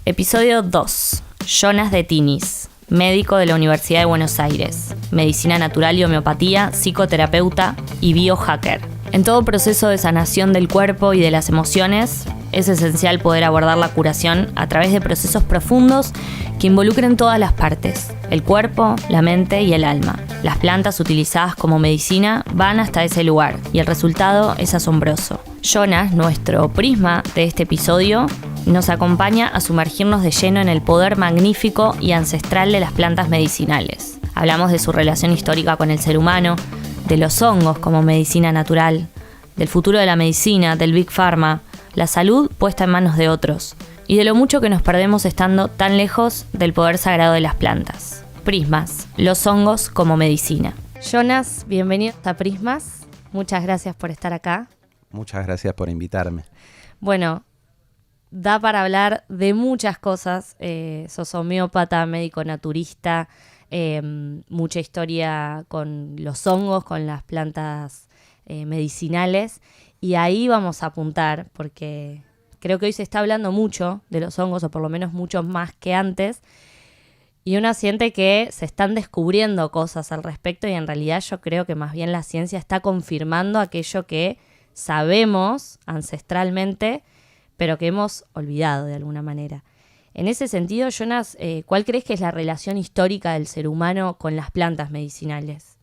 Episodio 2. Jonas de Tinis, médico de la Universidad de Buenos Aires, medicina natural y homeopatía, psicoterapeuta y biohacker. En todo proceso de sanación del cuerpo y de las emociones, es esencial poder abordar la curación a través de procesos profundos que involucren todas las partes, el cuerpo, la mente y el alma. Las plantas utilizadas como medicina van hasta ese lugar y el resultado es asombroso. Jonas, nuestro prisma de este episodio, nos acompaña a sumergirnos de lleno en el poder magnífico y ancestral de las plantas medicinales. Hablamos de su relación histórica con el ser humano, de los hongos como medicina natural, del futuro de la medicina, del Big Pharma, la salud puesta en manos de otros, y de lo mucho que nos perdemos estando tan lejos del poder sagrado de las plantas. Prismas, los hongos como medicina. Jonas, bienvenido a Prismas. Muchas gracias por estar acá. Muchas gracias por invitarme. Bueno, da para hablar de muchas cosas. Sos homeópata, médico naturista, mucha historia con los hongos, con las plantas medicinales. Y ahí vamos a apuntar, porque creo que hoy se está hablando mucho de los hongos, o por lo menos mucho más que antes. Y uno siente que se están descubriendo cosas al respecto y en realidad yo creo que más bien la ciencia está confirmando aquello que sabemos ancestralmente, pero que hemos olvidado de alguna manera. En ese sentido, Jonas, ¿cuál crees que es la relación histórica del ser humano con las plantas medicinales?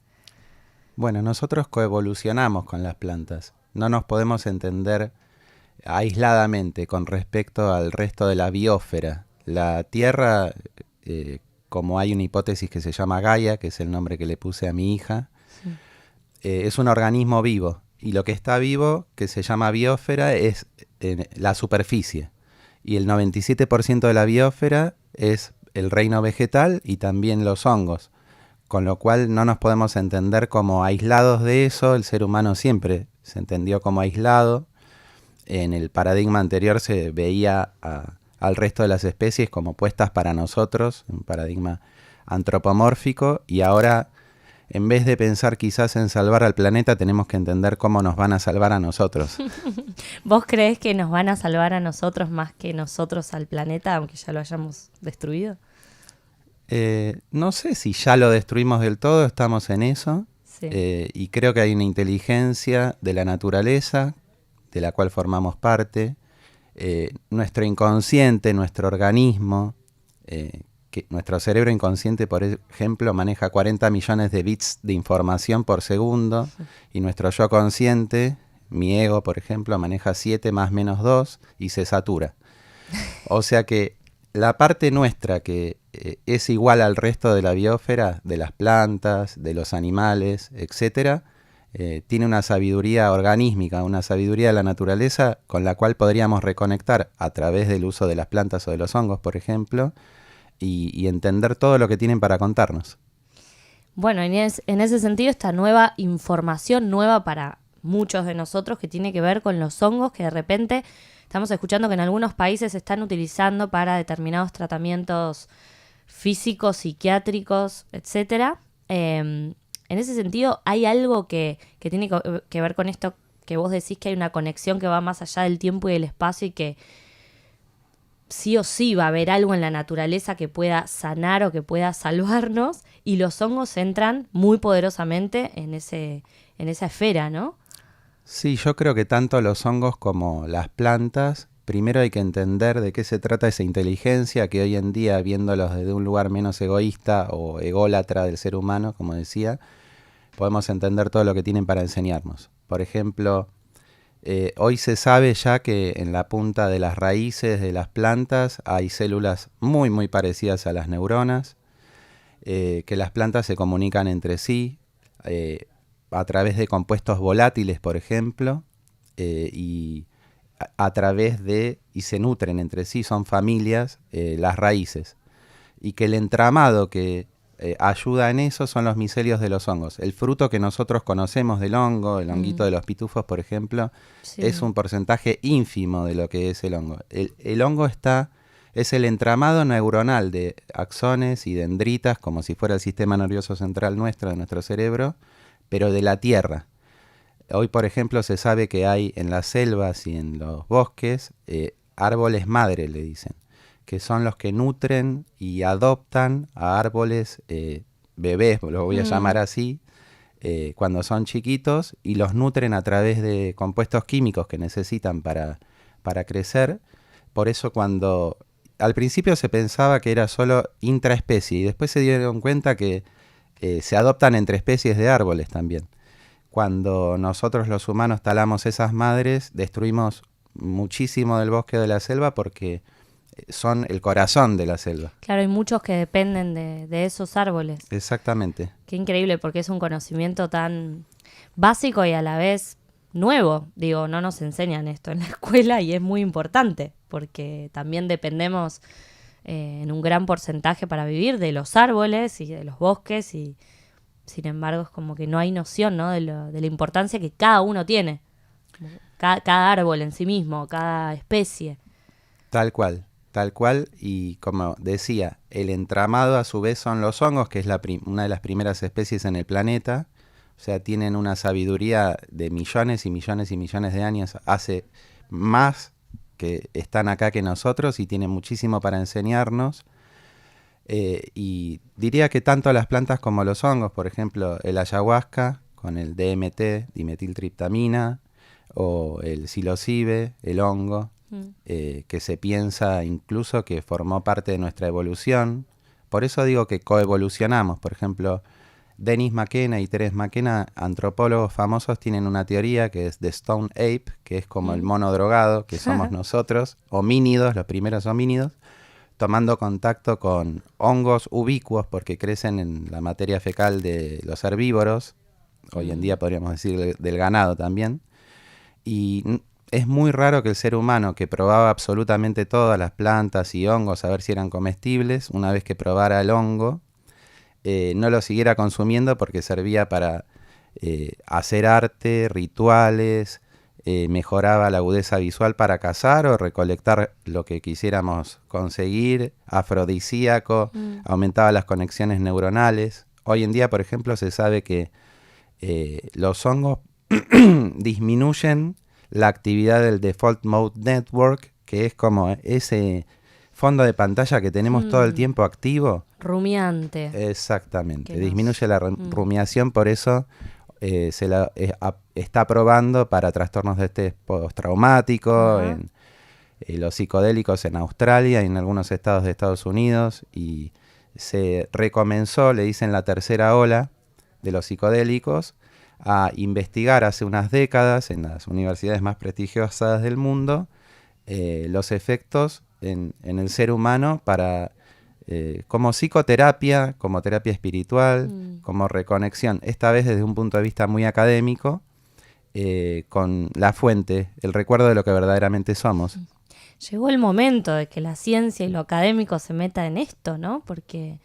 Bueno, nosotros coevolucionamos con las plantas. No nos podemos entender aisladamente con respecto al resto de la biosfera. La Tierra, como hay una hipótesis que se llama Gaia, que es el nombre que le puse a mi hija, sí. Es un organismo vivo. Y lo que está vivo, que se llama biosfera, es la superficie. Y el 97% de la biosfera es el reino vegetal y también los hongos. Con lo cual no nos podemos entender como aislados de eso. El ser humano siempre se entendió como aislado. En el paradigma anterior se veía al resto de las especies como puestas para nosotros, un paradigma antropomórfico, y ahora, en vez de pensar quizás en salvar al planeta, tenemos que entender cómo nos van a salvar a nosotros. ¿Vos creés que nos van a salvar a nosotros más que nosotros al planeta, aunque ya lo hayamos destruido? No sé si ya lo destruimos del todo, estamos en eso. Sí. Y creo que hay una inteligencia de la naturaleza, de la cual formamos parte. Nuestro inconsciente, nuestro organismo, que nuestro cerebro inconsciente, por ejemplo, maneja 40 millones de bits de información por segundo, sí. Y nuestro yo consciente, mi ego, por ejemplo, maneja 7 más menos 2 y se satura. O sea que la parte nuestra que es igual al resto de la biosfera, de las plantas, de los animales, etcétera, tiene una sabiduría organísmica, una sabiduría de la naturaleza con la cual podríamos reconectar a través del uso de las plantas o de los hongos, por ejemplo, y entender todo lo que tienen para contarnos. Bueno, en ese sentido, esta nueva información, nueva para muchos de nosotros, que tiene que ver con los hongos, que de repente estamos escuchando que en algunos países se están utilizando para determinados tratamientos físicos, psiquiátricos, etcétera. En ese sentido, ¿hay algo que tiene que ver con esto que vos decís, que hay una conexión que va más allá del tiempo y del espacio y que sí o sí va a haber algo en la naturaleza que pueda sanar o que pueda salvarnos, y los hongos entran muy poderosamente en esa esfera, ¿no? Sí, yo creo que tanto los hongos como las plantas, primero hay que entender de qué se trata esa inteligencia que hoy en día, viéndolos desde un lugar menos egoísta o ególatra del ser humano, como decía, podemos entender todo lo que tienen para enseñarnos. Por ejemplo, hoy se sabe ya que en la punta de las raíces de las plantas hay células muy muy parecidas a las neuronas, que las plantas se comunican entre sí a través de compuestos volátiles, por ejemplo, y a través de, y se nutren entre sí, son familias, las raíces, y que el entramado que ayuda en eso son los micelios de los hongos. El fruto que nosotros conocemos del hongo, el honguito de los pitufos, por ejemplo, sí, es un porcentaje ínfimo de lo que es el hongo. El hongo es el entramado neuronal de axones y dendritas, como si fuera el sistema nervioso central nuestro, de nuestro cerebro, pero de la tierra. Hoy, por ejemplo, se sabe que hay en las selvas y en los bosques árboles madre, le dicen, que son los que nutren y adoptan a árboles bebés, los voy a llamar así, cuando son chiquitos, y los nutren a través de compuestos químicos que necesitan para crecer. Por eso cuando al principio se pensaba que era solo intraespecie y después se dieron cuenta que se adoptan entre especies de árboles también. Cuando nosotros los humanos talamos esas madres, destruimos muchísimo del bosque de la selva porque son el corazón de la selva. Claro, hay muchos que dependen de esos árboles. Exactamente. Qué increíble, porque es un conocimiento tan básico y a la vez nuevo. Digo, no nos enseñan esto en la escuela y es muy importante, porque también dependemos en un gran porcentaje para vivir de los árboles y de los bosques, y sin embargo es como que no hay noción, ¿no? de la importancia que cada uno tiene. Cada árbol en sí mismo, cada especie. Tal cual, y como decía, el entramado a su vez son los hongos, que es una de las primeras especies en el planeta. O sea, tienen una sabiduría de millones y millones y millones de años, hace más que están acá que nosotros, y tienen muchísimo para enseñarnos. Y diría que tanto las plantas como los hongos, por ejemplo, el ayahuasca con el DMT, dimetiltriptamina, o el psilocibe, el hongo, que se piensa incluso que formó parte de nuestra evolución. Por eso digo que coevolucionamos. Por ejemplo, Dennis McKenna y Terence McKenna, antropólogos famosos, tienen una teoría que es The Stone Ape, que es como el mono drogado, que somos nosotros, homínidos, los primeros homínidos, tomando contacto con hongos ubicuos porque crecen en la materia fecal de los herbívoros, hoy en día podríamos decir del ganado también. Y es muy raro que el ser humano, que probaba absolutamente todas las plantas y hongos a ver si eran comestibles, una vez que probara el hongo, no lo siguiera consumiendo porque servía para hacer arte, rituales, mejoraba la agudeza visual para cazar o recolectar lo que quisiéramos conseguir, afrodisíaco, aumentaba las conexiones neuronales. Hoy en día, por ejemplo, se sabe que los hongos disminuyen la actividad del Default Mode Network, que es como ese fondo de pantalla que tenemos todo el tiempo activo. Rumiante. Exactamente, disminuye la rumiación, por eso está probando para trastornos de estrés postraumático, en los psicodélicos en Australia y en algunos estados de Estados Unidos, y se recomenzó, le dicen la tercera ola de los psicodélicos, a investigar hace unas décadas en las universidades más prestigiosas del mundo los efectos en el ser humano para como psicoterapia, como terapia espiritual, como reconexión, esta vez desde un punto de vista muy académico, con la fuente, el recuerdo de lo que verdaderamente somos. Llegó el momento de que la ciencia y lo académico se meta en esto, ¿no? Porque,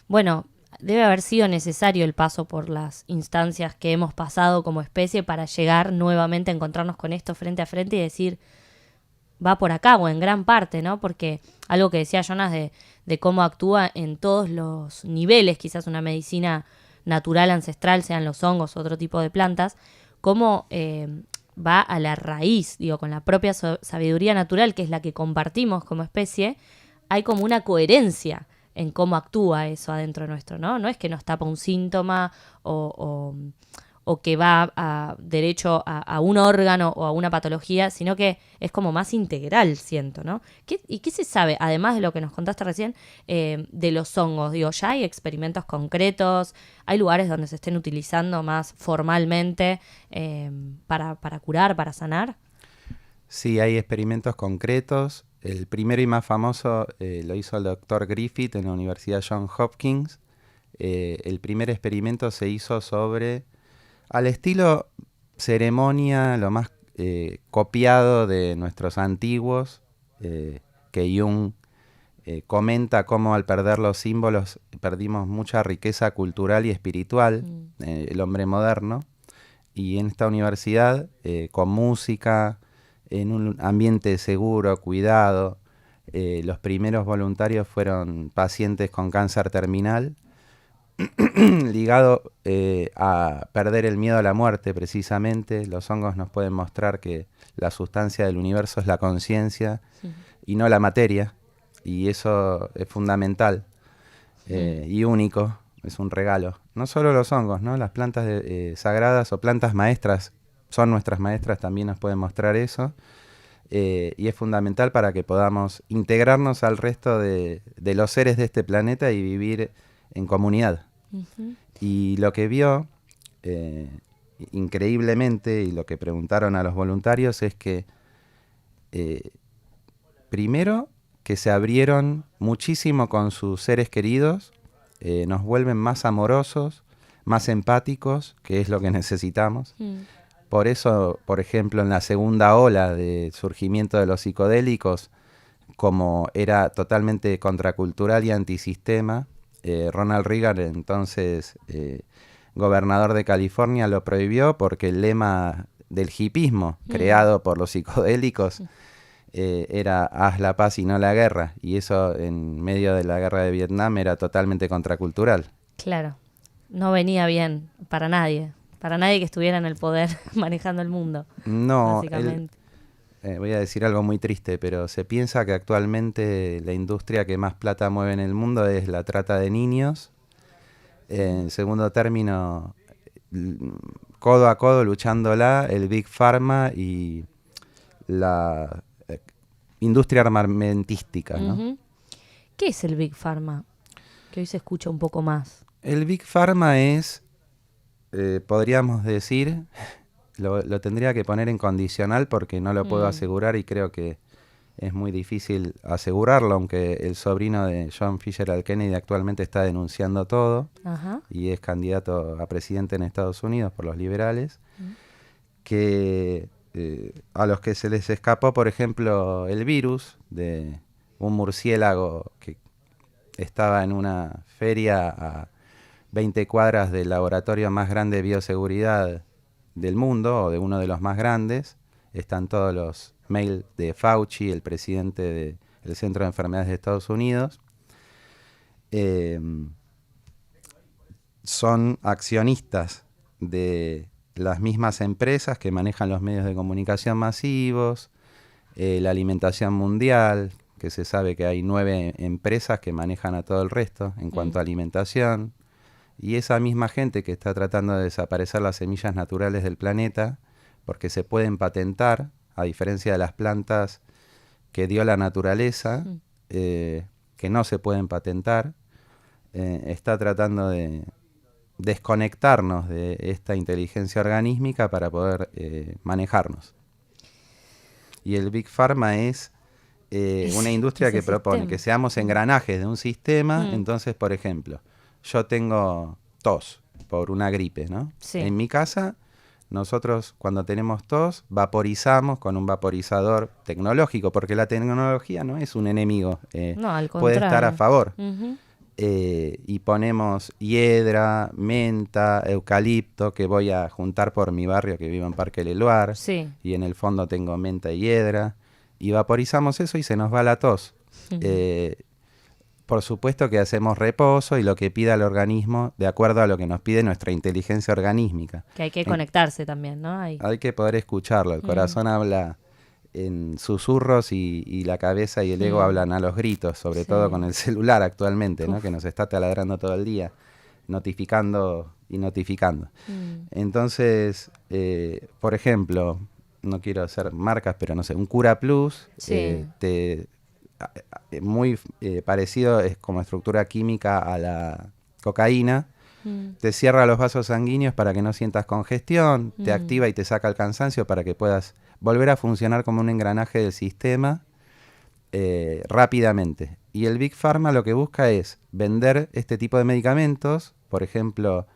bueno, debe haber sido necesario el paso por las instancias que hemos pasado como especie para llegar nuevamente a encontrarnos con esto frente a frente y decir, va por acá, o en gran parte, ¿no? Porque algo que decía Jonas de cómo actúa en todos los niveles, quizás una medicina natural, ancestral, sean los hongos o otro tipo de plantas, cómo va a la raíz, digo, con la propia sabiduría natural, que es la que compartimos como especie, hay como una coherencia en cómo actúa eso adentro nuestro, ¿no? No es que nos tapa un síntoma o que va derecho a un órgano o a una patología, sino que es como más integral, siento, ¿no? ¿Y qué se sabe, además de lo que nos contaste recién, de los hongos? Digo, ¿ya hay experimentos concretos? ¿Hay lugares donde se estén utilizando más formalmente para curar, para sanar? Sí, hay experimentos concretos. El primero y más famoso lo hizo el doctor Griffith en la Universidad Johns Hopkins. El primer experimento se hizo sobre, al estilo ceremonia, lo más copiado de nuestros antiguos, que Jung comenta cómo al perder los símbolos perdimos mucha riqueza cultural y espiritual, el hombre moderno. Y en esta universidad, con música, en un ambiente seguro, cuidado, los primeros voluntarios fueron pacientes con cáncer terminal, ligado a perder el miedo a la muerte precisamente. Los hongos nos pueden mostrar que la sustancia del universo es la conciencia y no la materia. Y eso es fundamental y único, es un regalo. No solo los hongos, ¿no? Las plantas sagradas o plantas maestras son nuestras maestras, también nos pueden mostrar eso. Y es fundamental para que podamos integrarnos al resto de los seres de este planeta y vivir en comunidad. Ujú. Y lo que vio, increíblemente, y lo que preguntaron a los voluntarios es que, primero, que se abrieron muchísimo con sus seres queridos, nos vuelven más amorosos, más empáticos, que es lo que necesitamos. Por eso, por ejemplo, en la segunda ola de surgimiento de los psicodélicos, como era totalmente contracultural y antisistema, Ronald Reagan, entonces gobernador de California, lo prohibió porque el lema del hipismo, creado por los psicodélicos, era haz la paz y no la guerra. Y eso en medio de la guerra de Vietnam era totalmente contracultural. Claro, no venía bien para nadie que estuviera en el poder manejando el mundo, No, básicamente. voy a decir algo muy triste, pero se piensa que actualmente la industria que más plata mueve en el mundo es la trata de niños. En segundo término, codo a codo luchándola, el Big Pharma y la industria armamentística, ¿no? Ujú. ¿Qué es el Big Pharma? Que hoy se escucha un poco más. El Big Pharma es, podríamos decir, lo tendría que poner en condicional porque no lo puedo asegurar y creo que es muy difícil asegurarlo, aunque el sobrino de John Fitzgerald Kennedy actualmente está denunciando todo. Ajá. Y es candidato a presidente en Estados Unidos por los liberales, que a los que se les escapó, por ejemplo, el virus de un murciélago que estaba en una feria a 20 cuadras del laboratorio más grande de bioseguridad del mundo, o de uno de los más grandes. Están todos los mails de Fauci, el presidente del Centro de Enfermedades de Estados Unidos. Son accionistas de las mismas empresas que manejan los medios de comunicación masivos, la alimentación mundial, que se sabe que hay 9 empresas que manejan a todo el resto en cuanto a alimentación, y esa misma gente que está tratando de desaparecer las semillas naturales del planeta, porque se pueden patentar, a diferencia de las plantas que dio la naturaleza, que no se pueden patentar, está tratando de desconectarnos de esta inteligencia organísmica para poder manejarnos. Y el Big Pharma es una industria que propone que seamos engranajes de un sistema. Entonces, por ejemplo, yo tengo tos por una gripe, ¿no? Sí. En mi casa, nosotros cuando tenemos tos, vaporizamos con un vaporizador tecnológico, porque la tecnología no es un enemigo, No, al puede estar a contrario. favor. Ujú. Y ponemos hiedra, menta, eucalipto, que voy a juntar por mi barrio que vivo en Parque Leloir, Sí. y en el fondo tengo menta y hiedra, y vaporizamos eso y se nos va la tos. Por supuesto que hacemos reposo y lo que pida el organismo de acuerdo a lo que nos pide nuestra inteligencia organísmica. Que hay que conectarse también, ¿no? Ahí. Hay que poder escucharlo, el corazón habla en susurros y la cabeza y el ego hablan a los gritos, sobre todo con el celular actualmente, ¿no? Que nos está taladrando todo el día, notificando y notificando. Entonces, por ejemplo, no quiero hacer marcas, pero no sé, un Cura Plus, muy parecido es como estructura química a la cocaína, te cierra los vasos sanguíneos para que no sientas congestión, te activa y te saca el cansancio para que puedas volver a funcionar como un engranaje del sistema rápidamente. Y el Big Pharma lo que busca es vender este tipo de medicamentos. Por ejemplo,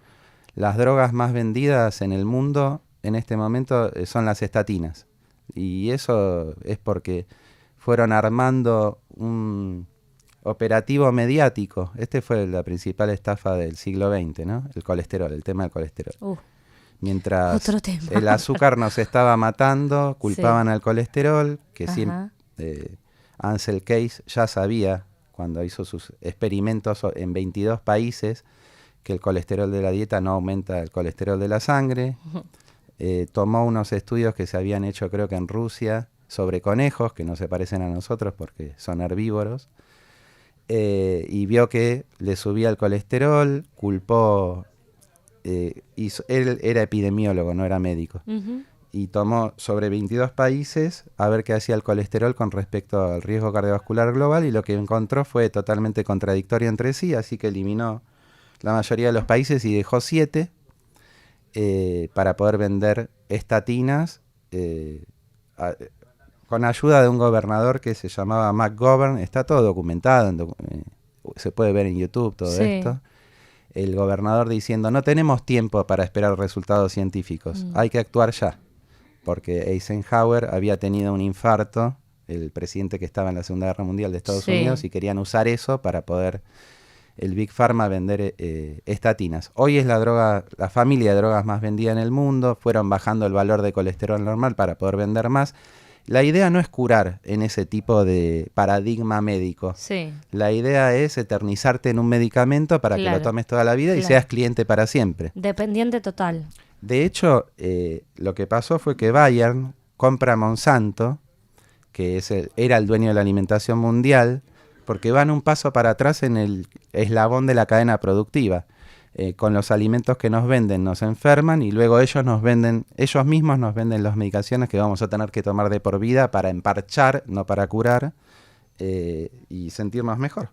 las drogas más vendidas en el mundo en este momento son las estatinas. Y eso es porque fueron armando un operativo mediático. Este fue la principal estafa del siglo XX, ¿no? El colesterol, el tema del colesterol. Mientras Otro tema. el azúcar nos estaba matando, culpaban al colesterol, que siempre Ansel Keys ya sabía, cuando hizo sus experimentos en 22 países, que el colesterol de la dieta no aumenta el colesterol de la sangre. Tomó unos estudios que se habían hecho, creo que en Rusia, sobre conejos, que no se parecen a nosotros porque son herbívoros, y y vio que le subía el colesterol, culpó, él era epidemiólogo, no era médico, y tomó sobre 22 países a ver qué hacía el colesterol con respecto al riesgo cardiovascular global, y lo que encontró fue totalmente contradictorio entre sí, así que eliminó la mayoría de los países y dejó 7 para poder vender estatinas con ayuda de un gobernador que se llamaba McGovern. Está todo documentado, se puede ver en YouTube todo esto. El gobernador diciendo, no tenemos tiempo para esperar resultados científicos, hay que actuar ya. Porque Eisenhower había tenido un infarto, el presidente que estaba en la Segunda Guerra Mundial de Estados Unidos, y querían usar eso para poder el Big Pharma vender estatinas. Hoy es la familia de drogas más vendida en el mundo, fueron bajando el valor de colesterol normal para poder vender más. La idea no es curar en ese tipo de paradigma médico. La idea es eternizarte en un medicamento para que lo tomes toda la vida y seas cliente para siempre. Dependiente total. De hecho, lo que pasó fue que Bayern compra a Monsanto, que era el dueño de la alimentación mundial, porque van un paso para atrás en el eslabón de la cadena productiva. Con los alimentos que nos venden nos enferman y luego ellos mismos nos venden las medicaciones que vamos a tener que tomar de por vida para emparchar, no para curar, y sentirnos mejor.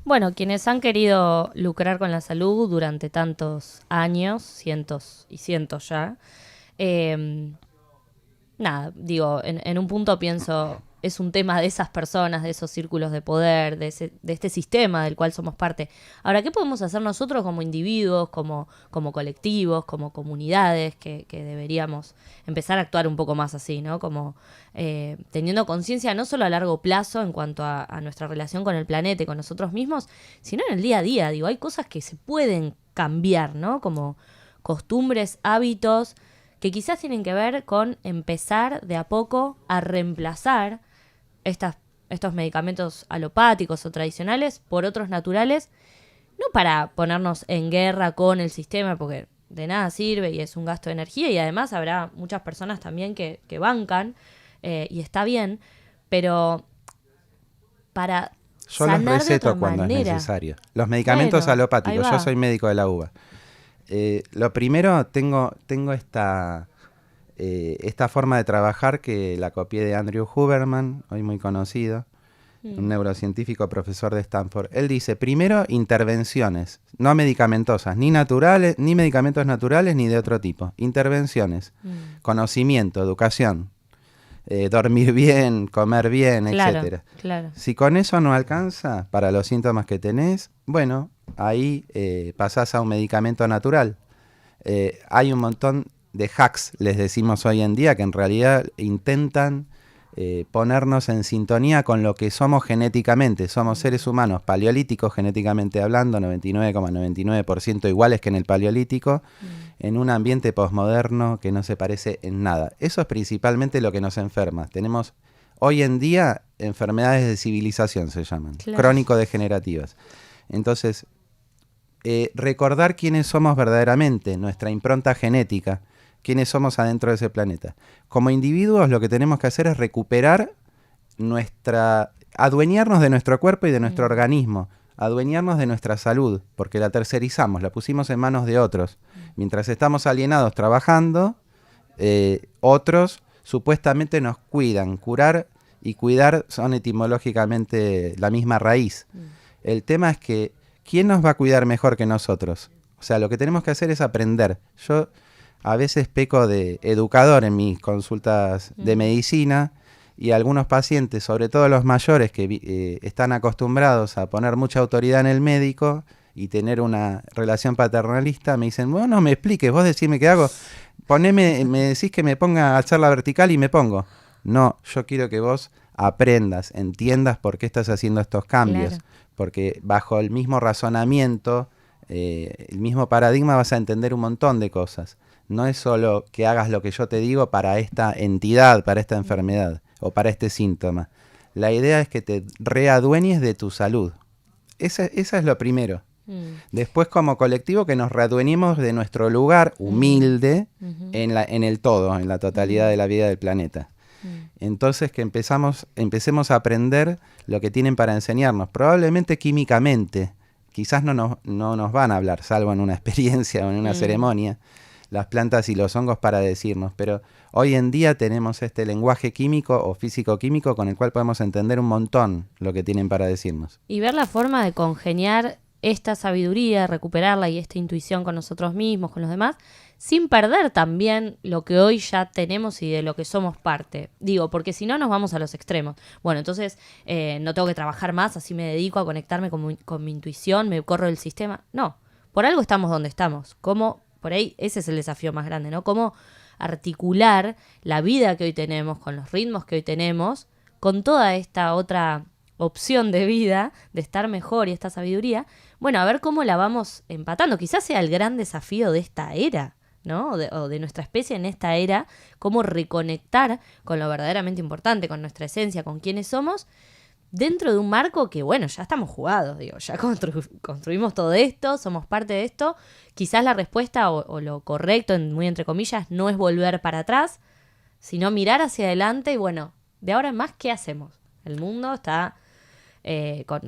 Bueno, quienes han querido lucrar con la salud durante tantos años, cientos y cientos ya, nada, digo, en un punto pienso, es un tema de esas personas, de esos círculos de poder, de este sistema del cual somos parte. Ahora, ¿qué podemos hacer nosotros como individuos, como colectivos, como comunidades, que deberíamos empezar a actuar un poco más así, ¿no? Como teniendo conciencia no solo a largo plazo en cuanto a nuestra relación con el planeta y con nosotros mismos, sino en el día a día. Digo, hay cosas que se pueden cambiar, ¿no? Como costumbres, hábitos, que quizás tienen que ver con empezar de a poco a reemplazar estos medicamentos alopáticos o tradicionales por otros naturales, no para ponernos en guerra con el sistema, porque de nada sirve y es un gasto de energía, y además habrá muchas personas también que bancan, y está bien, pero para yo los sanar receto de otra cuando manera. Es necesario. Los medicamentos alopáticos, yo soy médico de la UBA. Lo primero, tengo esta forma de trabajar que la copié de Andrew Huberman, hoy muy conocido, un neurocientífico profesor de Stanford. Él dice, primero, intervenciones, no medicamentosas, ni naturales, ni medicamentos naturales, ni de otro tipo. Intervenciones, conocimiento, educación, dormir bien, comer bien, etcétera. Claro. Si con eso no alcanza para los síntomas que tenés, bueno, ahí pasás a un medicamento natural. Hay un montón de hacks, les decimos hoy en día, que en realidad intentan ponernos en sintonía con lo que somos genéticamente. Somos seres humanos paleolíticos genéticamente hablando, 99,99% iguales que en el paleolítico, en un ambiente posmoderno que no se parece en nada. Eso es principalmente lo que nos enferma. Tenemos hoy en día enfermedades de civilización, se llaman, crónico-degenerativas. Entonces, recordar quiénes somos verdaderamente, nuestra impronta genética, quiénes somos adentro de ese planeta. Como individuos lo que tenemos que hacer es recuperar adueñarnos de nuestro cuerpo y de nuestro organismo, adueñarnos de nuestra salud, porque la tercerizamos, la pusimos en manos de otros. Mientras estamos alienados trabajando, otros supuestamente nos cuidan. Curar y cuidar son etimológicamente la misma raíz. El tema es que, ¿quién nos va a cuidar mejor que nosotros? O sea, lo que tenemos que hacer es aprender. Yo a veces peco de educador en mis consultas de medicina, y algunos pacientes, sobre todo los mayores que están acostumbrados a poner mucha autoridad en el médico y tener una relación paternalista, me dicen, bueno, no me expliques, vos decime qué hago, me decís que me ponga a hacer la vertical y me pongo. No, yo quiero que vos aprendas, entiendas por qué estás haciendo estos cambios, porque bajo el mismo razonamiento, el mismo paradigma vas a entender un montón de cosas. No es solo que hagas lo que yo te digo para esta entidad, para esta enfermedad o para este síntoma. La idea es que te readueñes de tu salud. Esa es lo primero. Después, como colectivo, que nos readueñemos de nuestro lugar humilde en el todo, en la totalidad de la vida del planeta. Entonces que empecemos a aprender lo que tienen para enseñarnos, probablemente químicamente. Quizás no nos van a hablar, salvo en una experiencia o en una ceremonia, las plantas y los hongos para decirnos, pero hoy en día tenemos este lenguaje químico o físico-químico con el cual podemos entender un montón lo que tienen para decirnos. Y ver la forma de congeniar esta sabiduría, recuperarla y esta intuición con nosotros mismos, con los demás, sin perder también lo que hoy ya tenemos y de lo que somos parte. Digo, porque si no nos vamos a los extremos. Bueno, entonces no tengo que trabajar más, así me dedico a conectarme con mi intuición, me corro del sistema. No, por algo estamos donde estamos. Por ahí ese es el desafío más grande, ¿no? Cómo articular la vida que hoy tenemos, con los ritmos que hoy tenemos, con toda esta otra opción de vida, de estar mejor y esta sabiduría. Bueno, a ver cómo la vamos empatando. Quizás sea el gran desafío de esta era, ¿no? O de nuestra especie en esta era, cómo reconectar con lo verdaderamente importante, con nuestra esencia, con quiénes somos, dentro de un marco que, bueno, ya estamos jugados, digo, ya construimos todo esto, somos parte de esto. Quizás la respuesta o lo correcto, muy entre comillas, no es volver para atrás, sino mirar hacia adelante y, bueno, de ahora en más, ¿qué hacemos? El mundo está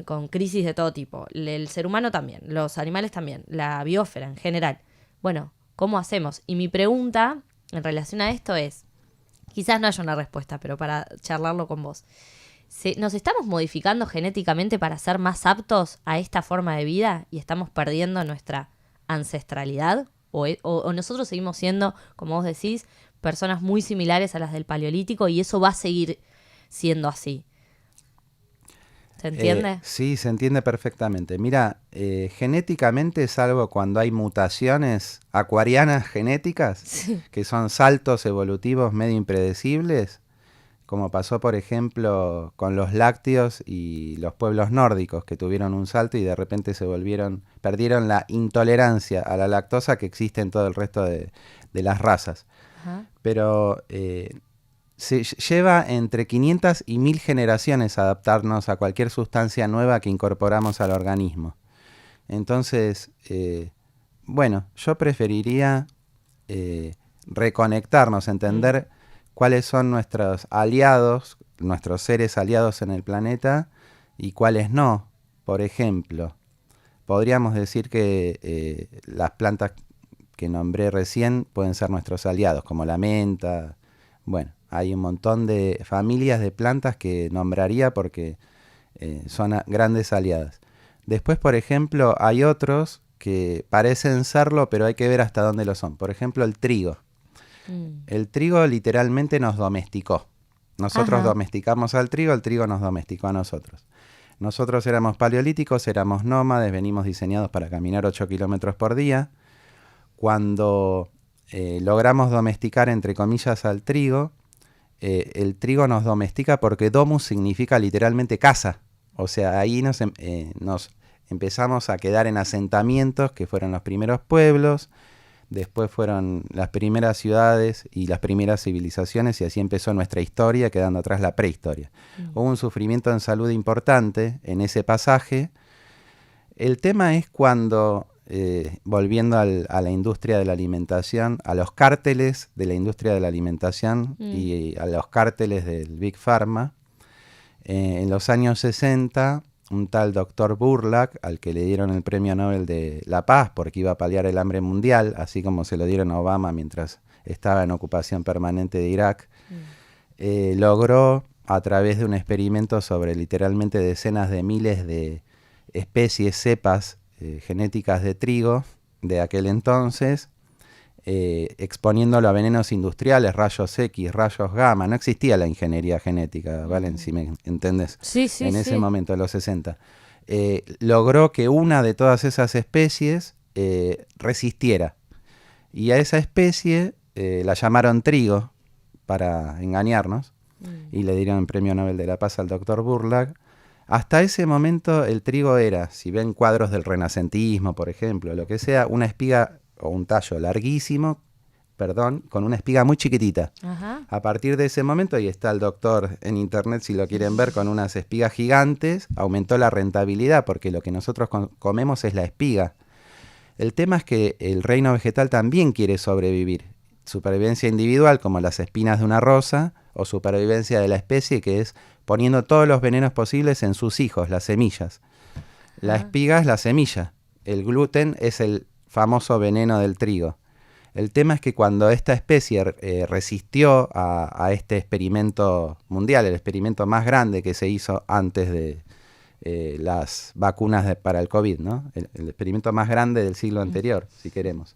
con crisis de todo tipo. El ser humano también, los animales también, la biosfera en general. Bueno, ¿cómo hacemos? Y mi pregunta en relación a esto es, quizás no haya una respuesta, pero para charlarlo con vos, ¿nos estamos modificando genéticamente para ser más aptos a esta forma de vida y estamos perdiendo nuestra ancestralidad? ¿O nosotros seguimos siendo, como vos decís, personas muy similares a las del Paleolítico y eso va a seguir siendo así? ¿Se entiende? Sí, se entiende perfectamente. Mira, genéticamente, salvo cuando hay mutaciones acuarianas genéticas, que son saltos evolutivos medio impredecibles, como pasó, por ejemplo, con los lácteos y los pueblos nórdicos, que tuvieron un salto y de repente perdieron la intolerancia a la lactosa que existe en todo el resto de las razas. Ajá. Pero se lleva entre 500 y 1000 generaciones adaptarnos a cualquier sustancia nueva que incorporamos al organismo. Entonces, bueno, yo preferiría reconectarnos, entender cuáles son nuestros aliados, nuestros seres aliados en el planeta y cuáles no. Por ejemplo, podríamos decir que las plantas que nombré recién pueden ser nuestros aliados, como la menta. Bueno, hay un montón de familias de plantas que nombraría porque son grandes aliadas. Después, por ejemplo, hay otros que parecen serlo, pero hay que ver hasta dónde lo son. Por ejemplo, el trigo. El trigo literalmente nos domesticó. Nosotros domesticamos al trigo, el trigo nos domesticó a nosotros. Nosotros éramos paleolíticos, éramos nómades, venimos diseñados para caminar 8 kilómetros por día. Cuando logramos domesticar, entre comillas, al trigo, el trigo nos domestica porque domus significa literalmente casa. O sea, ahí nos empezamos a quedar en asentamientos que fueron los primeros pueblos. Después fueron las primeras ciudades y las primeras civilizaciones y así empezó nuestra historia, quedando atrás la prehistoria. Hubo un sufrimiento en salud importante en ese pasaje. El tema es cuando, volviendo a la industria de la alimentación, a los cárteles de la industria de la alimentación y a los cárteles del Big Pharma, en los años 60... un tal doctor Burlak, al que le dieron el Premio Nobel de la Paz porque iba a paliar el hambre mundial, así como se lo dieron a Obama mientras estaba en ocupación permanente de Irak, logró, a través de un experimento sobre literalmente decenas de miles de especies, cepas genéticas de trigo de aquel entonces, exponiéndolo a venenos industriales, rayos X, rayos gamma. No existía la ingeniería genética, ¿vale? Si me entendés. Sí, en ese momento, en los 60. Logró que una de todas esas especies resistiera. Y a esa especie la llamaron trigo, para engañarnos, y le dieron el Premio Nobel de la Paz al doctor Burlak. Hasta ese momento el trigo era, si ven cuadros del renacentismo, por ejemplo, lo que sea, una espiga o un tallo larguísimo, con una espiga muy chiquitita. Ajá. A partir de ese momento, y está el doctor en internet si lo quieren ver, con unas espigas gigantes, aumentó la rentabilidad porque lo que nosotros comemos es la espiga. El tema es que el reino vegetal también quiere sobrevivir. Supervivencia individual, como las espinas de una rosa, o supervivencia de la especie, que es poniendo todos los venenos posibles en sus hijos, las semillas. La espiga es la semilla. El gluten es el famoso veneno del trigo. El tema es que cuando esta especie resistió a este experimento mundial, el experimento más grande que se hizo antes de las vacunas para el COVID, ¿no? El experimento más grande del siglo anterior, si queremos.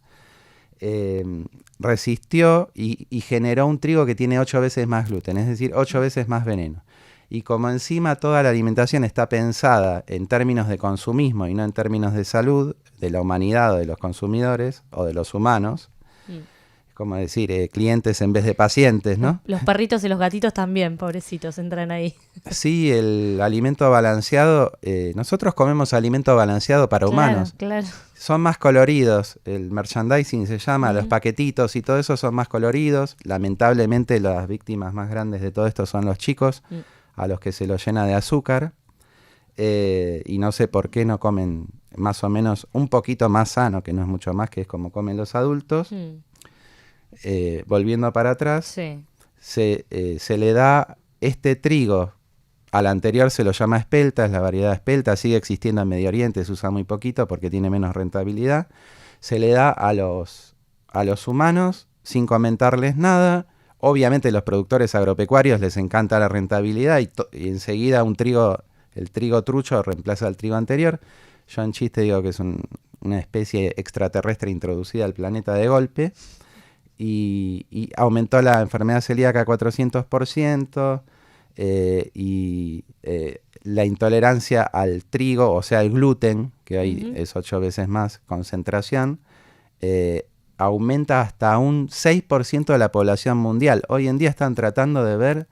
Resistió y generó un trigo que tiene 8 veces más gluten, es decir, 8 veces más veneno. Y como encima toda la alimentación está pensada en términos de consumismo y no en términos de salud de la humanidad o de los consumidores o de los humanos, como decir, clientes en vez de pacientes, ¿no? Los perritos y los gatitos también, pobrecitos, entran ahí. Sí, el alimento balanceado, nosotros comemos alimento balanceado para humanos. Claro. Son más coloridos, el merchandising se llama, los paquetitos y todo eso son más coloridos. Lamentablemente las víctimas más grandes de todo esto son los chicos, a los que se los llena de azúcar. Y no sé por qué no comen más o menos un poquito más sano, que no es mucho más, que es como comen los adultos. Volviendo para atrás, se le da este trigo, al anterior se lo llama espelta, es la variedad espelta, sigue existiendo en Medio Oriente, se usa muy poquito porque tiene menos rentabilidad. Se le da a los humanos sin comentarles nada. Obviamente a los productores agropecuarios les encanta la rentabilidad y enseguida el trigo trucho reemplaza al trigo anterior. Yo en chiste digo que es una especie extraterrestre introducida al planeta de golpe. Y aumentó la enfermedad celíaca 400%, la intolerancia al trigo, o sea, al gluten, que hoy es 8 veces más concentración, aumenta hasta un 6% de la población mundial. Hoy en día están tratando de ver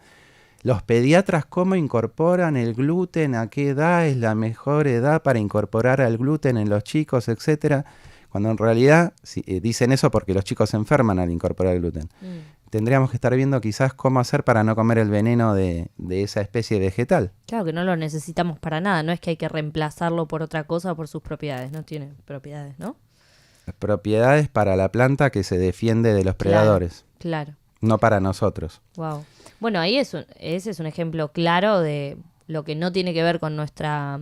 los pediatras cómo incorporan el gluten, a qué edad es la mejor edad para incorporar el gluten en los chicos, etcétera. Cuando en realidad dicen eso porque los chicos se enferman al incorporar el gluten. Tendríamos que estar viendo quizás cómo hacer para no comer el veneno de esa especie vegetal. Claro que no lo necesitamos para nada, no es que hay que reemplazarlo por otra cosa o por sus propiedades, no tiene propiedades, ¿no? Propiedades para la planta que se defiende de los predadores. Claro. No para nosotros. Wow. Bueno, ahí ese es un ejemplo claro de lo que no tiene que ver con nuestra...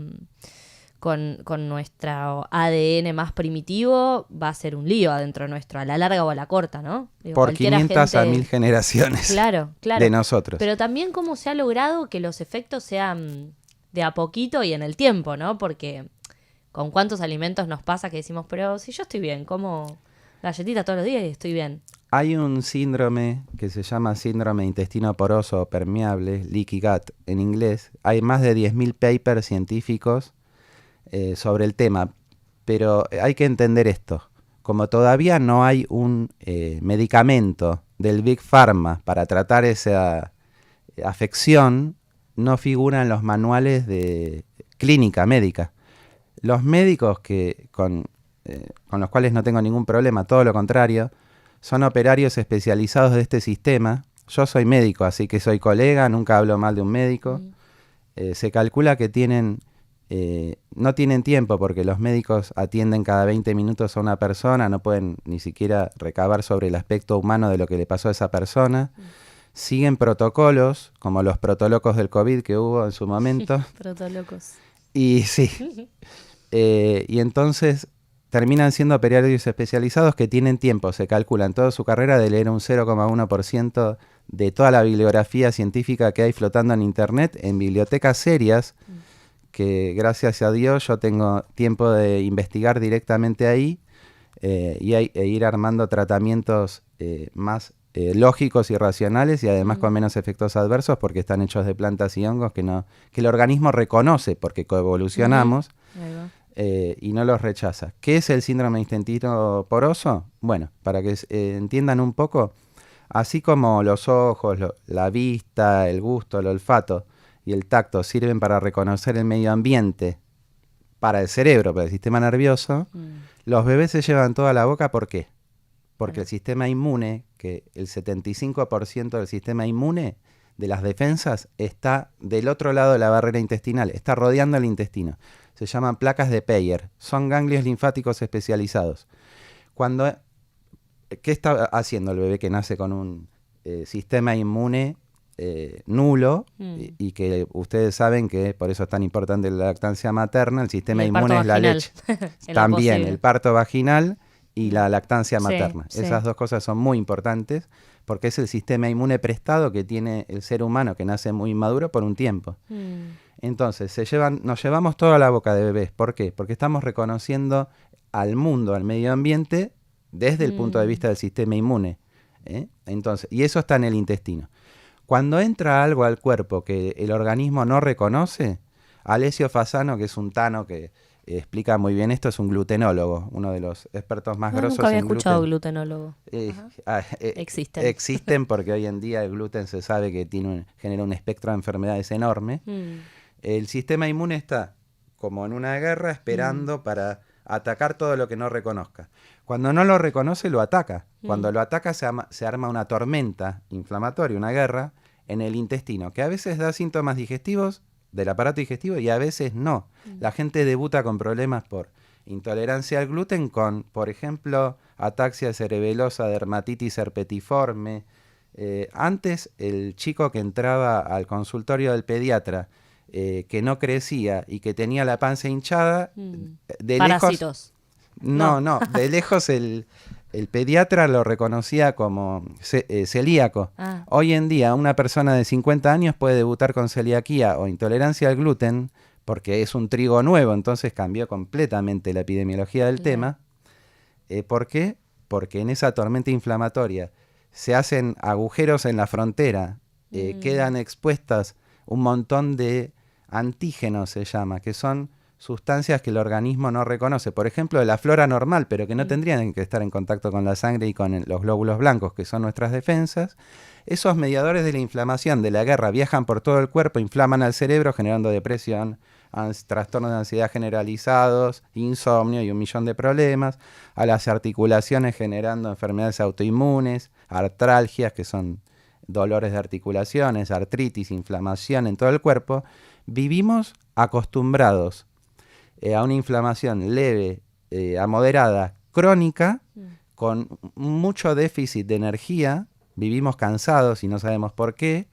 Con nuestro ADN más primitivo, va a ser un lío adentro nuestro, a la larga o a la corta, ¿no? Digo, por 500 a 1000 generaciones claro, de nosotros. Pero también cómo se ha logrado que los efectos sean de a poquito y en el tiempo, ¿no? Porque con cuántos alimentos nos pasa que decimos, pero si yo estoy bien, como galletitas todos los días y estoy bien. Hay un síndrome que se llama síndrome de intestino poroso o permeable, leaky gut en inglés. Hay más de 10.000 papers científicos sobre el tema, pero hay que entender esto. Como todavía no hay un medicamento del Big Pharma para tratar esa afección, no figura en los manuales de clínica médica. Los médicos con los cuales no tengo ningún problema, todo lo contrario, son operarios especializados de este sistema. Yo soy médico, así que soy colega, nunca hablo mal de un médico. Se calcula que no tienen tiempo porque los médicos atienden cada 20 minutos a una persona, no pueden ni siquiera recabar sobre el aspecto humano de lo que le pasó a esa persona. Siguen protocolos, como los protolocos del COVID que hubo en su momento. Protolocos. Y sí. Y entonces terminan siendo operarios especializados que tienen tiempo, se calcula en toda su carrera, de leer un 0,1% de toda la bibliografía científica que hay flotando en internet, en bibliotecas serias, que gracias a Dios yo tengo tiempo de investigar directamente ahí e ir armando tratamientos más lógicos y racionales y además con menos efectos adversos porque están hechos de plantas y hongos que el organismo reconoce porque coevolucionamos y no los rechaza. ¿Qué es el síndrome de intestino poroso? Bueno, para que entiendan un poco, así como los ojos, la vista, el gusto, el olfato y el tacto sirven para reconocer el medio ambiente, para el cerebro, para el sistema nervioso, los bebés se llevan toda la boca, ¿por qué? Porque el sistema inmune, que el 75% del sistema inmune de las defensas está del otro lado de la barrera intestinal, está rodeando el intestino. Se llaman placas de Peyer, son ganglios linfáticos especializados. ¿Qué está haciendo el bebé que nace con un sistema inmune nulo y que ustedes saben que por eso es tan importante la lactancia materna, el sistema inmune es la leche. También el parto vaginal y la lactancia materna. Sí. Esas dos cosas son muy importantes porque es el sistema inmune prestado que tiene el ser humano que nace muy inmaduro por un tiempo. Entonces, nos llevamos toda la boca de bebés. ¿Por qué? Porque estamos reconociendo al mundo, al medio ambiente, desde el punto de vista del sistema inmune. Entonces, y eso está en el intestino. Cuando entra algo al cuerpo que el organismo no reconoce, Alessio Fasano, que es un tano que explica muy bien esto, es un glutenólogo, uno de los expertos más grosos nunca había en escuchado gluten. glutenólogo. Existen. Existen porque hoy en día el gluten se sabe que genera un espectro de enfermedades enorme. El sistema inmune está como en una guerra esperando para atacar todo lo que no reconozca. Cuando no lo reconoce, lo ataca. Cuando lo ataca, se arma una tormenta inflamatoria, una guerra, en el intestino, que a veces da síntomas digestivos del aparato digestivo y a veces no. La gente debuta con problemas por intolerancia al gluten con, por ejemplo, ataxia cerebelosa, dermatitis herpetiforme. Antes, el chico que entraba al consultorio del pediatra, que no crecía y que tenía la panza hinchada, de parásitos. lejos... No, de lejos el pediatra lo reconocía como celíaco. Hoy en día una persona de 50 años puede debutar con celiaquía o intolerancia al gluten porque es un trigo nuevo, entonces cambió completamente la epidemiología del tema. ¿Por qué? Porque en esa tormenta inflamatoria se hacen agujeros en la frontera, quedan expuestas un montón de antígenos, se llama, que son sustancias que el organismo no reconoce, por ejemplo, de la flora normal, pero que no tendrían que estar en contacto con la sangre y con los glóbulos blancos, que son nuestras defensas. Esos mediadores de la inflamación, de la guerra, viajan por todo el cuerpo, inflaman al cerebro, generando depresión, trastornos de ansiedad generalizados, insomnio y un millón de problemas, a las articulaciones generando enfermedades autoinmunes, artralgias, que son dolores de articulaciones, artritis, inflamación en todo el cuerpo. Vivimos acostumbrados a una inflamación leve, a moderada, crónica, con mucho déficit de energía, vivimos cansados y no sabemos por qué,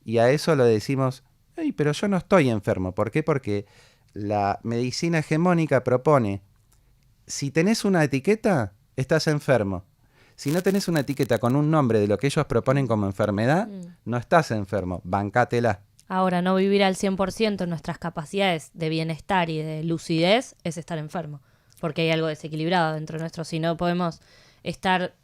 y a eso lo decimos, hey, pero yo no estoy enfermo. ¿Por qué? Porque la medicina hegemónica propone, si tenés una etiqueta, estás enfermo. Si no tenés una etiqueta con un nombre de lo que ellos proponen como enfermedad, no estás enfermo, bancátela. Ahora, no vivir al 100% nuestras capacidades de bienestar y de lucidez es estar enfermo, porque hay algo desequilibrado dentro de nuestro. Si no podemos estar,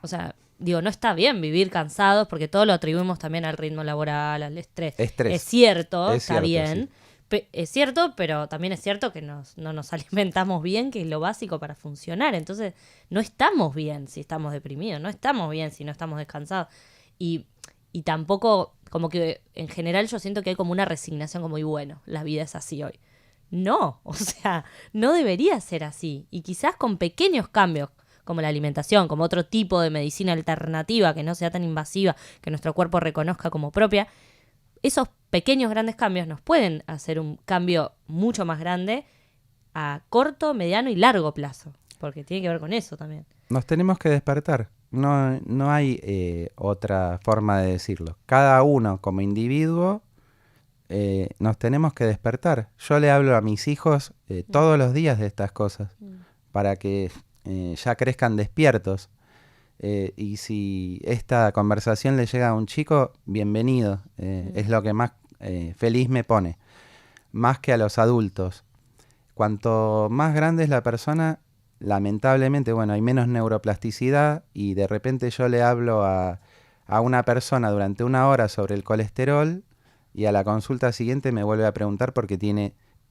o sea, digo, no está bien vivir cansados, porque todo lo atribuimos también al ritmo laboral, al estrés. Es cierto, está bien. Sí. Es cierto, pero también es cierto que no nos alimentamos bien, que es lo básico para funcionar. Entonces, no estamos bien si estamos deprimidos, no estamos bien si no estamos descansados. Y tampoco, como que en general yo siento que hay como una resignación como, y bueno, la vida es así hoy. No, o sea, no debería ser así. Y quizás con pequeños cambios, como la alimentación, como otro tipo de medicina alternativa que no sea tan invasiva, que nuestro cuerpo reconozca como propia, esos pequeños grandes cambios nos pueden hacer un cambio mucho más grande a corto, mediano y largo plazo, porque tiene que ver con eso también. Nos tenemos que despertar. No hay otra forma de decirlo. Cada uno como individuo nos tenemos que despertar. Yo le hablo a mis hijos todos los días de estas cosas para que ya crezcan despiertos. Y si esta conversación le llega a un chico, bienvenido. Es lo que más feliz me pone. Más que a los adultos. Cuanto más grande es la persona, lamentablemente, bueno, hay menos neuroplasticidad y de repente yo le hablo a una persona durante 1 hora sobre el colesterol y a la consulta siguiente me vuelve a preguntar porque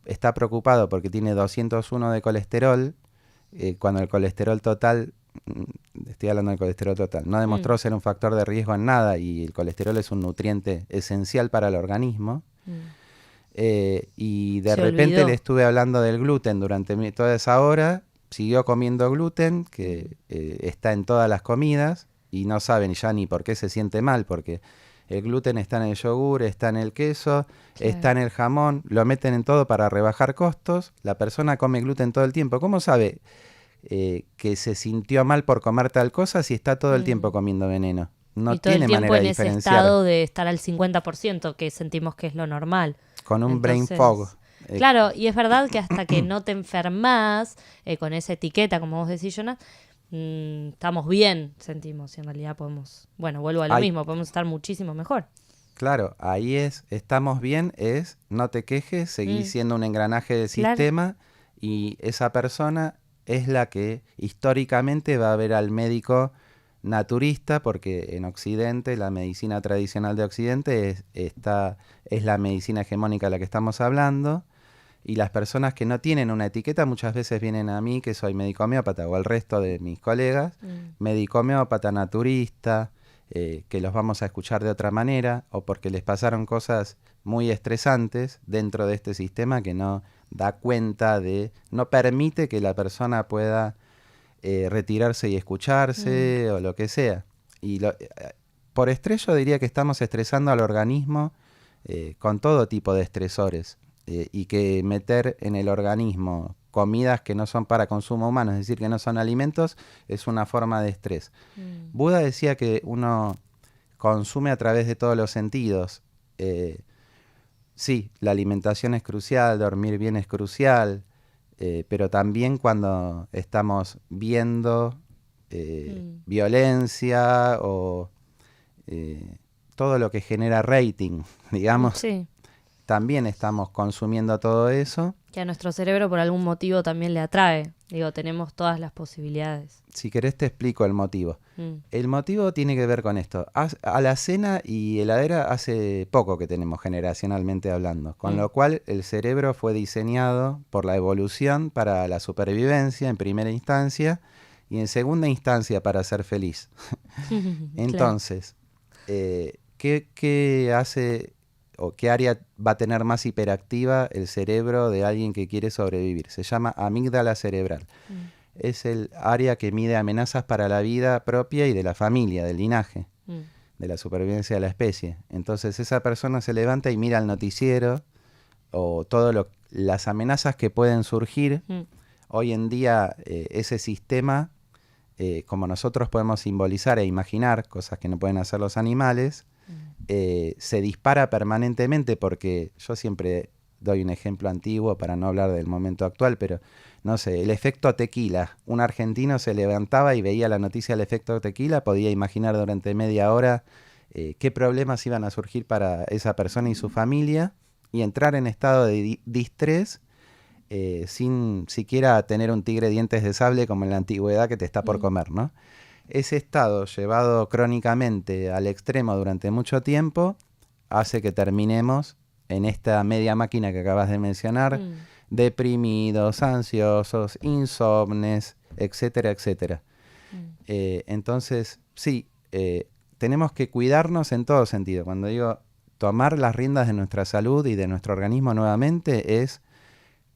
está preocupado porque tiene 201 de colesterol, cuando el colesterol total, estoy hablando del colesterol total, no demostró ser un factor de riesgo en nada y el colesterol es un nutriente esencial para el organismo. Y de repente le estuve hablando del gluten durante toda esa hora. Siguió comiendo gluten, que está en todas las comidas, y no saben ya ni por qué se siente mal, porque el gluten está en el yogur, está en el queso, está en el jamón, lo meten en todo para rebajar costos. La persona come gluten todo el tiempo. ¿Cómo sabe que se sintió mal por comer tal cosa si está todo el tiempo comiendo veneno? no y todo el tiene tiempo manera de en ese diferenciar. estado de estar al 50%, que sentimos que es lo normal. Con un brain Entonces, fog. Claro, y es verdad que hasta que no te enfermas con esa etiqueta, como vos decís, Jonas, estamos bien, sentimos. Y en realidad podemos, bueno, vuelvo a lo Hay, mismo, podemos estar muchísimo mejor. claro, ahí estamos bien, no te quejes, seguís Mm, siendo un engranaje del claro. sistema y esa persona es la que históricamente va a ver al médico naturista, porque en Occidente, la medicina tradicional de Occidente es la medicina hegemónica de la que estamos hablando, y las personas que no tienen una etiqueta muchas veces vienen a mí, que soy médico homeópata, o al resto de mis colegas, Mm, médico homeópata, naturista, que los vamos a escuchar de otra manera, o porque les pasaron cosas muy estresantes dentro de este sistema que no da cuenta no permite que la persona pueda retirarse y mm, escucharse, o lo que sea. Por estrés yo diría que estamos estresando al organismo con todo tipo de estresores, y que meter en el organismo comidas que no son para consumo humano, es decir, que no son alimentos, es una forma de estrés. mm, Buda decía que uno consume a través de todos los sentidos. Sí, la alimentación es crucial, dormir bien es crucial, pero también cuando estamos viendo mm. violencia o eh, todo lo que genera rating, digamos, Sí, también estamos consumiendo todo eso. que a nuestro cerebro por algún motivo también le atrae. Digo, tenemos todas las posibilidades. Si querés te explico el motivo. Mm, El motivo tiene que ver con esto. Alacena y heladera hace poco que tenemos generacionalmente hablando, con mm. lo cual el cerebro fue diseñado por la evolución para la supervivencia en primera instancia y en segunda instancia para ser feliz. Claro. Entonces, ¿qué hace o qué área va a tener más hiperactiva el cerebro de alguien que quiere sobrevivir? Se llama amígdala cerebral. Mm, Es el área que mide amenazas para la vida propia y de la familia, del linaje, mm, de la supervivencia de la especie. Entonces esa persona se levanta y mira el noticiero o todas las amenazas que pueden surgir. mm, Hoy en día ese sistema, como nosotros podemos simbolizar e imaginar, cosas que no pueden hacer los animales, mm. se dispara permanentemente, porque yo siempre doy un ejemplo antiguo para no hablar del momento actual, pero no sé, el efecto tequila. Un argentino se levantaba y veía la noticia del efecto tequila, podía imaginar durante media hora qué problemas iban a surgir para esa persona y su familia, y entrar en estado de distrés sin siquiera tener un tigre dientes de sable como en la antigüedad que te está por Mm, comer, ¿no? Ese estado llevado crónicamente al extremo durante mucho tiempo hace que terminemos en esta media máquina que acabas de mencionar, mm, deprimidos, ansiosos, insomnes, etcétera, etcétera. mm, Entonces, sí, tenemos que cuidarnos en todo sentido. Cuando digo tomar las riendas de nuestra salud y de nuestro organismo nuevamente, es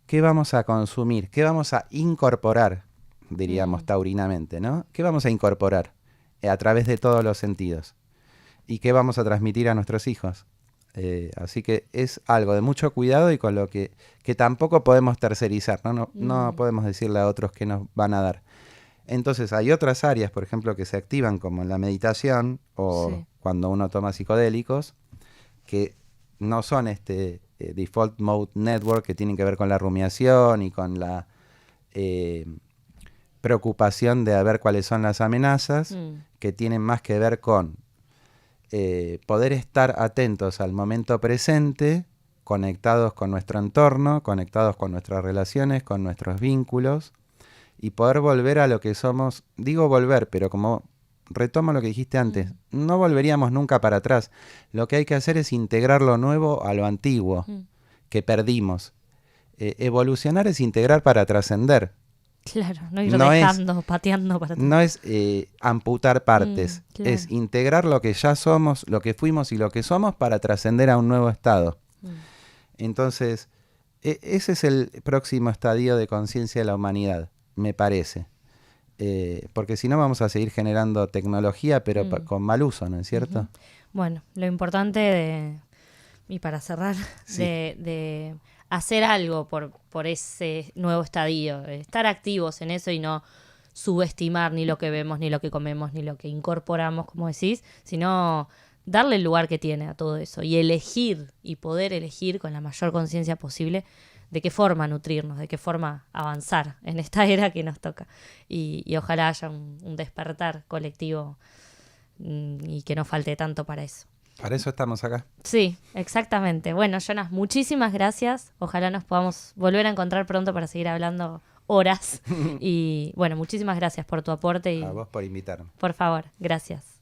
qué vamos a consumir, qué vamos a incorporar, diríamos mm, taurinamente, ¿no? ¿Qué vamos a incorporar a través de todos los sentidos? ¿Y qué vamos a transmitir a nuestros hijos? Así que es algo de mucho cuidado y con lo que tampoco podemos tercerizar, ¿no? No mm. podemos decirle a otros qué nos van a dar. Entonces hay otras áreas, por ejemplo, que se activan como en la meditación o Sí. cuando uno toma psicodélicos, que no son este default mode network, que tienen que ver con la rumiación y con la eh, preocupación de ver cuáles son las amenazas, Mm, que tienen más que ver con poder estar atentos al momento presente, conectados con nuestro entorno, conectados con nuestras relaciones, con nuestros vínculos, y poder volver a lo que somos. Digo volver, pero como retomo lo que dijiste antes, mm, no volveríamos nunca para atrás. Lo que hay que hacer es integrar lo nuevo a lo antiguo, mm. que perdimos. Evolucionar es integrar para trascender. Claro, no ir No es, dejando, pateando para atrás. no es amputar partes, Claro. es integrar lo que ya somos, lo que fuimos y lo que somos para trascender a un nuevo estado. Mm, Entonces, ese es el próximo estadio de conciencia de la humanidad, me parece. Porque si no vamos a seguir generando tecnología, pero mm, con mal uso, ¿no es ujú. cierto? Bueno, lo importante y para cerrar, Sí, de hacer algo por ese nuevo estadio, estar activos en eso y no subestimar ni lo que vemos, ni lo que comemos, ni lo que incorporamos, como decís, sino darle el lugar que tiene a todo eso y elegir y poder elegir con la mayor conciencia posible de qué forma nutrirnos, de qué forma avanzar en esta era que nos toca. Y ojalá haya un despertar colectivo y que no falte tanto para eso. Para eso estamos acá. Sí, exactamente. Bueno, Jonas, muchísimas gracias. Ojalá nos podamos volver a encontrar pronto para seguir hablando horas. Y bueno, muchísimas gracias por tu aporte. Y A vos por invitarme. por favor, gracias.